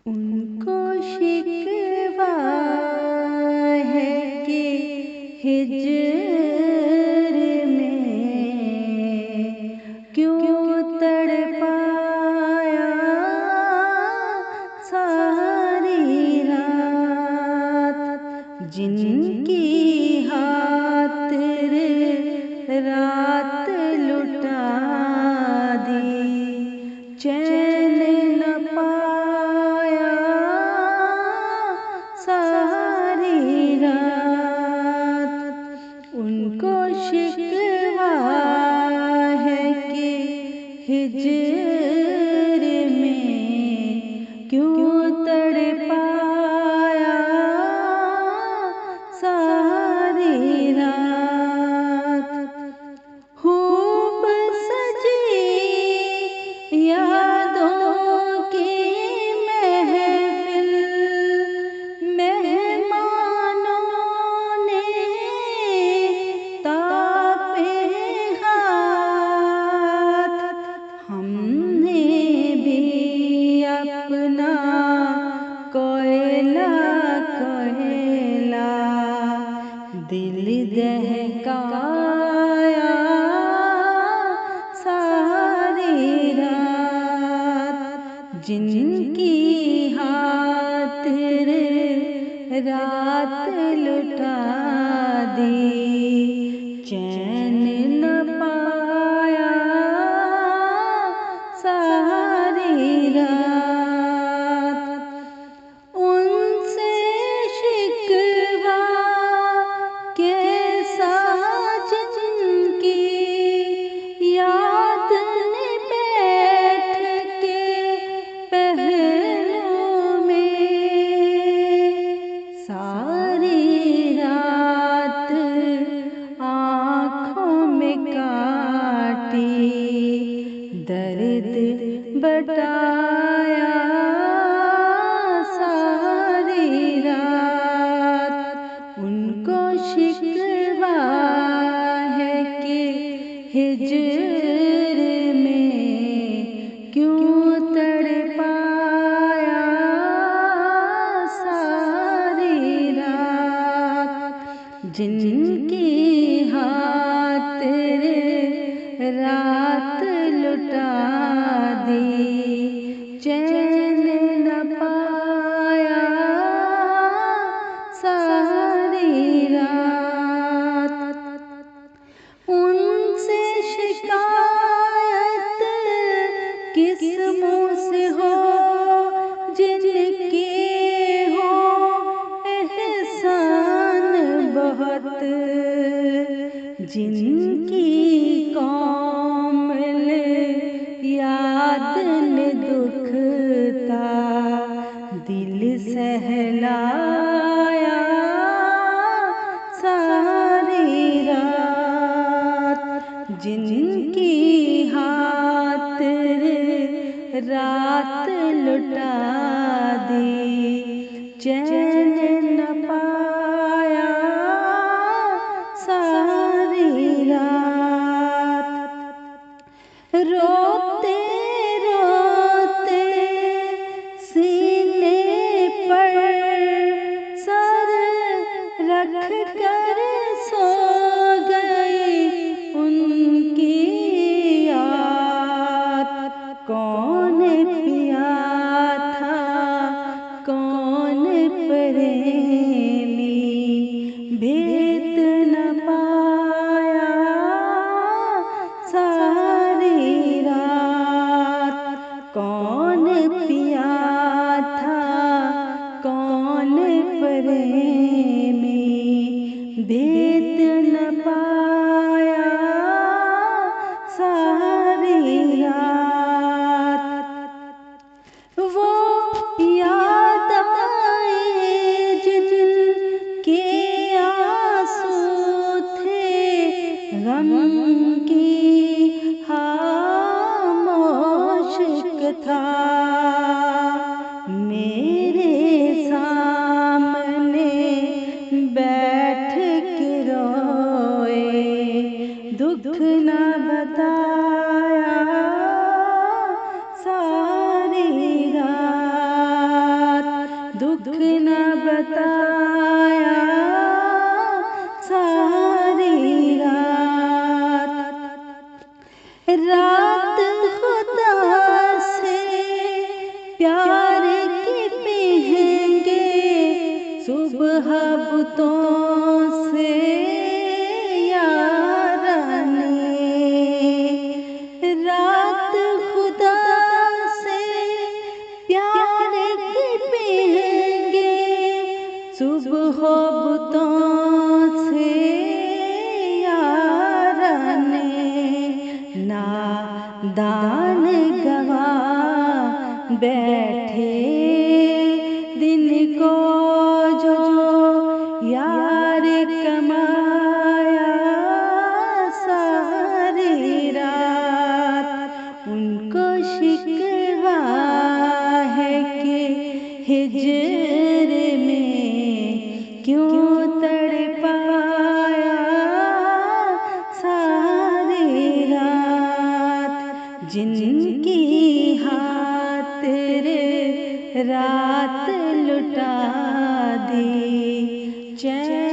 उनको शिकवा है कि हिज्र में क्यों तड़पाया सारी रात, जिनकी खातिर रात लुटा दी, चैन न पाया सारी रात। उनको शिकवा है कि हिज्र में क्यों तड़पाया सारी रात। खूब सजी यादों की महफिल, मेहमानों ने तापे हाथ, हमने भी अपना कोयला कोयला दिल दहकाया सारी रात, जिनकी खातिर रात लुटा दी, चैन न पाया सारी रात। उनसे शिकवा कैसा जिनकी याद ने बैठ के पहलू में सारी रात आँखों में काटी, दर्द बटाया सारी रात। उनको शिकवा है कि हिज्र में क्यों तड़पाया सारी रात, जिनकी खातिर रात लुटा दी, चैन न पाया सारी रात। उनसे शिकायत किस मुँह से हो, जिनके हो एहसान बहुत, जिनकी कोमल याद ने दुखता दिल सहलाया सारी रात, जिनकी खातिर रात लुटा दी, चैन न पाया सारी रात। रोते रोते सीने पर सर रख कर सो गई उनकी याद। कौन पिया था कौन प्रेमी, भेद न पाया सारी रात। कौन पिया था कौन प्रेमी, भेद न पाया सारी रात। वो याद आए जिनके आंसू थे गम की खामोश कथा, मेरे सामने बैठ के प्यार के महंगे सुबह बुतों से याराने, रात खुदा से प्यार के महंगे सुबह बुतों से याराने, नादान गवा बैठे दिन को जो यार कमाया सारी रात, उनको शिकवा है कि हिजर में क्यों तड़पाया सारी रात, जिनकी रात लुटा दी चैन